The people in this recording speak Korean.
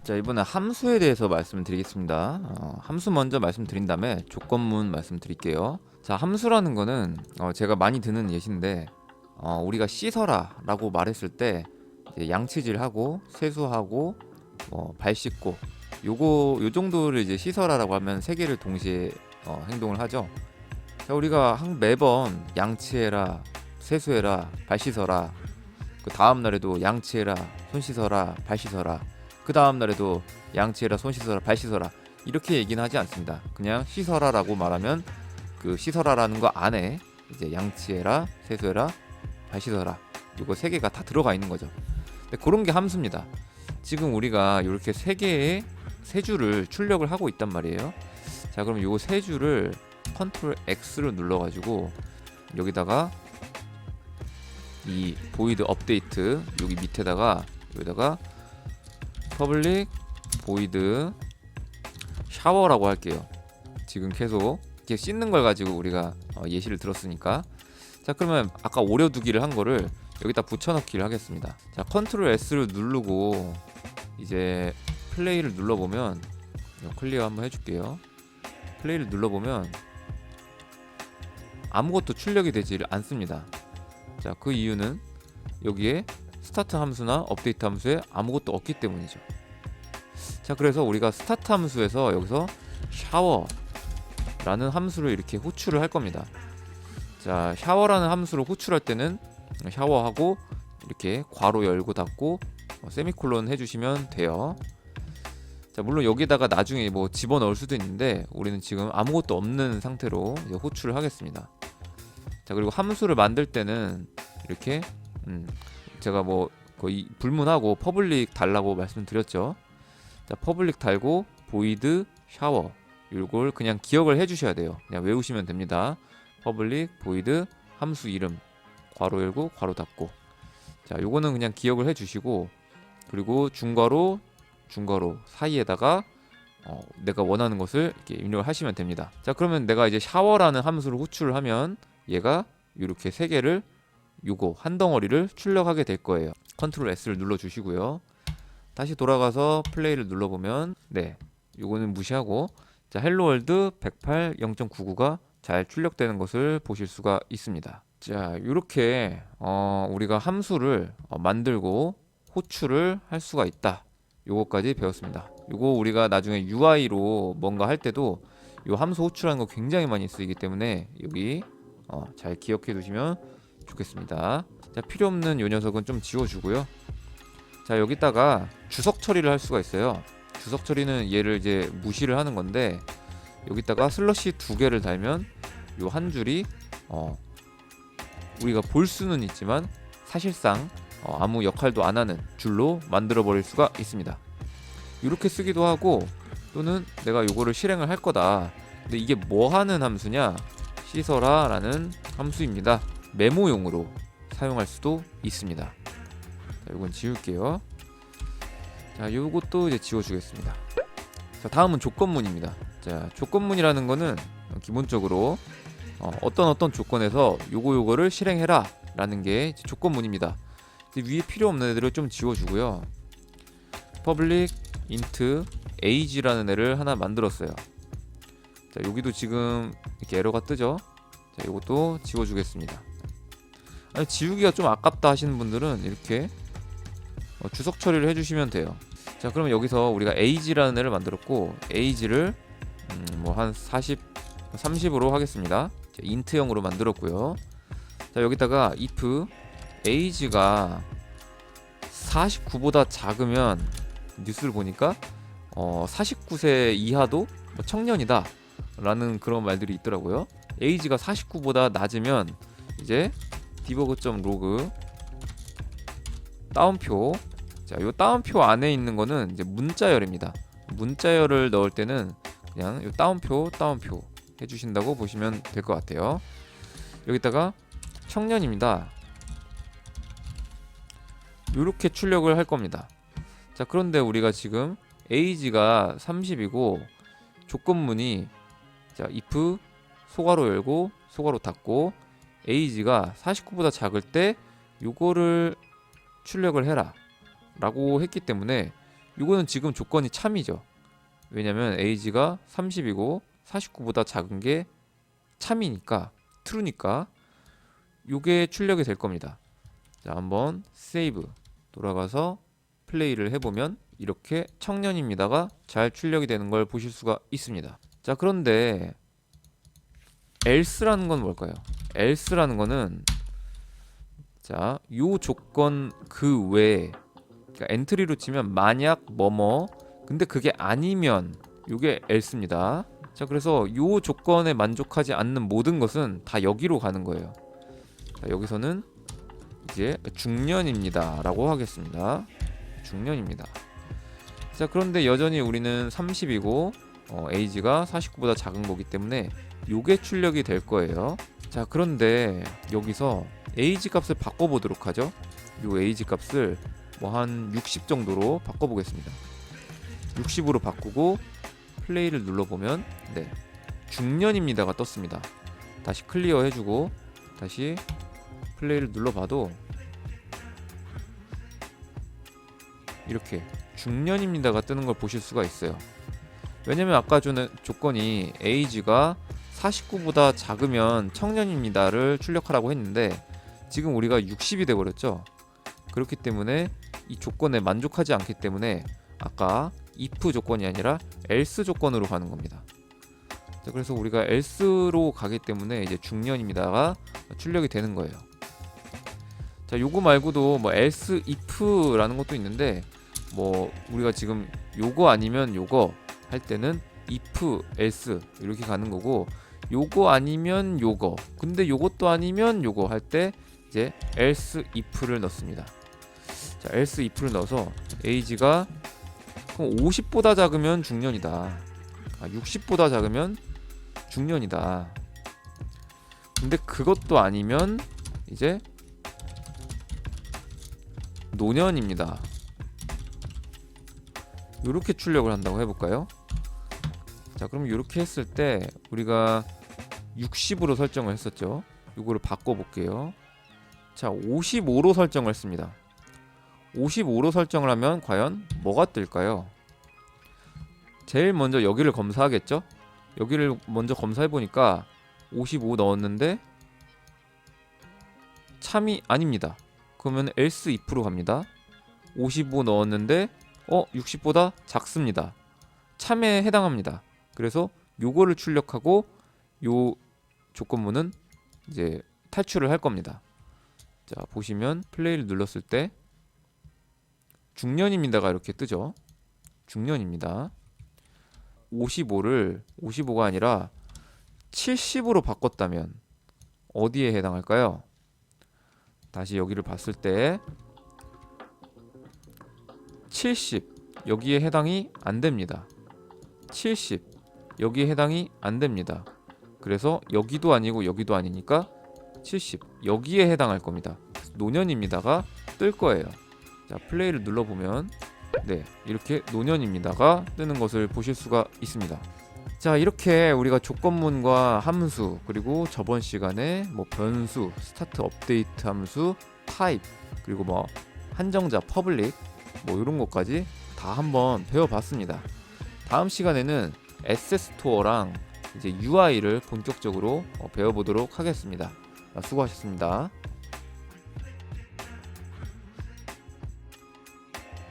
자, 이번에 함수에 대해서 말씀을 드리겠습니다. 함수 먼저 말씀드린 다음에 조건문 말씀드릴게요. 자, 함수라는 거는 제가 많이 드는 예시인데 우리가 씻어라 라고 말했을 때 이제 양치질하고 세수하고 발 씻고 요 정도를 이제 씻어라라고 하면 세 개를 동시에 행동을 하죠. 자, 우리가 매번 양치해라, 세수해라, 발 씻어라, 그 다음 날에도 양치해라, 손 씻어라, 발 씻어라, 그 다음 날에도 양치해라, 손 씻어라, 발 씻어라, 이렇게 얘기는 하지 않습니다. 그냥 씻어라라고 말하면 그 씻어라라는 거 안에 이제 양치해라, 세수해라, 발 씻어라, 이거 세 개가 다 들어가 있는 거죠. 근데 그런 게 함수입니다. 지금 우리가 이렇게 세 개의 세 줄을 출력을 하고 있단 말이에요. 자, 그럼 요 세 줄을 컨트롤 X를 눌러가지고 여기다가 이 보이드 업데이트 여기 밑에다가 여기다가 퍼블릭 보이드 샤워라고 할게요. 지금 계속 이렇게 씻는 걸 가지고 우리가 예시를 들었으니까. 자, 그러면 아까 오려두기를 한 거를 여기다 붙여넣기를 하겠습니다. 자, 컨트롤 S를 누르고 이제 플레이를 눌러보면 클리어 한번 해줄게요. 플레이를 눌러보면 아무것도 출력이 되지 않습니다. 자, 그 이유는 여기에 스타트 함수나 업데이트 함수에 아무것도 없기 때문이죠. 자, 그래서 우리가 스타트 함수에서 여기서 샤워라는 함수를 이렇게 호출을 할 겁니다. 자, 샤워라는 함수를 호출할 때는 샤워하고 이렇게 괄호 열고 닫고 세미콜론 해주시면 돼요. 자, 물론 여기다가 나중에 뭐 집어넣을 수도 있는데 우리는 지금 아무것도 없는 상태로 이제 호출을 하겠습니다. 자, 그리고 함수를 만들 때는 이렇게 제가 뭐 거의 불문하고 퍼블릭 달라고 말씀드렸죠. 자, 퍼블릭 달고 보이드 샤워 이걸 그냥 기억을 해주셔야 돼요. 그냥 외우시면 됩니다. 퍼블릭 보이드 함수 이름 괄호 열고 괄호 닫고. 자, 요거는 그냥 기억을 해주시고, 그리고 중괄호 사이에다가 내가 원하는 것을 이렇게 입력을 하시면 됩니다. 자, 그러면 내가 이제 샤워라는 함수를 호출을 하면 얘가 이렇게 세 개를 요거 한 덩어리를 출력하게 될 거예요. 컨트롤 S를 눌러 주시고요. 다시 돌아가서 플레이를 눌러보면 요거는 무시하고, 자, 헬로월드 108 0.99가 잘 출력되는 것을 보실 수가 있습니다. 자, 이렇게 우리가 함수를 만들고 호출을 할 수가 있다. 요거까지 배웠습니다. 요거 우리가 나중에 UI로 뭔가 할 때도 요 함수 호출하는 거 굉장히 많이 쓰이기 때문에 여기 잘 기억해 두시면 좋겠습니다. 자, 필요 없는 요 녀석은 좀 지워주고요. 자, 여기다가 주석 처리를 할 수가 있어요. 주석 처리는 얘를 이제 무시를 하는 건데, 여기다가 슬러시 두 개를 달면 요 한 줄이 우리가 볼 수는 있지만 사실상 아무 역할도 안 하는 줄로 만들어 버릴 수가 있습니다. 이렇게 쓰기도 하고, 또는 내가 요거를 실행을 할 거다. 근데 이게 뭐 하는 함수냐? 씻어라 라는 함수입니다. 메모용으로 사용할 수도 있습니다. 자, 요건 지울게요. 자, 요것도 이제 지워주겠습니다. 자, 다음은 조건문입니다. 자, 조건문이라는 거는 기본적으로 어떤 조건에서 요거를 실행해라 라는 게 조건문입니다. 위에 필요 없는 애들을 좀 지워주고요. public int age라는 애를 하나 만들었어요. 자, 여기도 지금 이렇게 에러가 뜨죠. 자, 요것도 지워주겠습니다. 아니, 지우기가 좀 아깝다 하시는 분들은 이렇게 주석 처리를 해주시면 돼요. 자, 그러면 여기서 우리가 age라는 애를 만들었고, age를 뭐 한 30으로 하겠습니다. 자, int형으로 만들었고요. 자, 여기다가 if age가 49보다 작으면, 뉴스를 보니까 49세 이하도 청년이다 라는 그런 말들이 있더라고요. age가 49보다 낮으면 이제 debug.log 따옴표, 자, 요 따옴표 안에 있는 거는 이제 문자열입니다. 문자열을 넣을 때는 그냥 요 따옴표 해주신다고 보시면 될 것 같아요. 여기다가 청년입니다. 요렇게 출력을 할 겁니다. 자, 그런데 우리가 지금 age가 30이고 조건문이, 자, if 소괄호 열고 소괄호 닫고 age가 49보다 작을 때 요거를 출력을 해라 라고 했기 때문에 이거는 지금 조건이 참이죠. 왜냐면 age가 30이고 49보다 작은 게 참이니까, true니까 요게 출력이 될 겁니다. 자, 한번 세이브 돌아가서 플레이를 해보면 이렇게 청년입니다가 잘 출력이 되는 걸 보실 수가 있습니다. 자, 그런데 else라는 건 뭘까요? else라는 거는, 자, 요 조건 그 외에, 그러니까 엔트리로 치면 만약 뭐뭐, 근데 그게 아니면, 요게 else입니다. 자, 그래서 요 조건에 만족하지 않는 모든 것은 다 여기로 가는 거예요. 자, 여기서는 이제 중년입니다 라고 하겠습니다. 중년입니다. 자, 그런데 여전히 우리는 30이고 age가 49보다 작은 거기 때문에 요게 출력이 될 거예요. 자, 그런데 여기서 age 값을 바꿔보도록 하죠. 요 age 값을 뭐 한 60 정도로 바꿔보겠습니다. 60으로 바꾸고 플레이를 눌러보면 네, 중년입니다가 떴습니다. 다시 클리어 해주고 다시 플레이를 눌러봐도 이렇게 중년입니다가 뜨는 걸 보실 수가 있어요. 왜냐면 아까 주는 조건이 age가 49보다 작으면 청년입니다를 출력하라고 했는데 지금 우리가 60이 돼버렸죠. 그렇기 때문에 이 조건에 만족하지 않기 때문에 아까 if 조건이 아니라 else 조건으로 가는 겁니다. 자, 그래서 우리가 else로 가기 때문에 이제 중년입니다가 출력이 되는 거예요. 자, 요거 말고도 뭐 else if라는 것도 있는데 뭐 우리가 지금 요거 아니면 요거 할 때는 if else 이렇게 가는 거고, 요거 아니면 요거 근데 요것도 아니면 요거 할 때 이제 else if를 넣습니다. 자, else if를 넣어서 age가 그럼 50보다 작으면 중년이다, 60보다 작으면 중년이다. 근데 그것도 아니면 이제 노년입니다. 이렇게 출력을 한다고 해볼까요? 자, 그럼 이렇게 했을 때 우리가 60으로 설정을 했었죠. 이거를 바꿔볼게요. 자, 55로 설정을 했습니다. 55로 설정을 하면 과연 뭐가 뜰까요? 제일 먼저 여기를 검사하겠죠? 여기를 먼저 검사해보니까 55 넣었는데 참이 아닙니다. 그러면 else if로 갑니다. 55 넣었는데 60보다 작습니다. 참에 해당합니다. 그래서 요거를 출력하고 요 조건문은 이제 탈출을 할 겁니다. 자, 보시면 플레이를 눌렀을 때 중년입니다가 이렇게 뜨죠. 중년입니다. 55가 아니라 70으로 바꿨다면 어디에 해당할까요? 다시 여기를 봤을 때 70 여기에 해당이 안 됩니다. 70 여기에 해당이 안 됩니다. 그래서 여기도 아니고 여기도 아니니까 70 여기에 해당할 겁니다. 노년입니다가 뜰 거예요. 자, 플레이를 눌러보면 네, 이렇게 노년입니다가 뜨는 것을 보실 수가 있습니다. 자, 이렇게 우리가 조건문과 함수, 그리고 저번 시간에 뭐 변수, 스타트 업데이트 함수, 타입, 그리고 뭐 한정자, 퍼블릭 뭐 이런 것까지 다 한번 배워봤습니다. 다음 시간에는 에셋 스토어랑 이제 UI를 본격적으로 배워보도록 하겠습니다. 수고하셨습니다.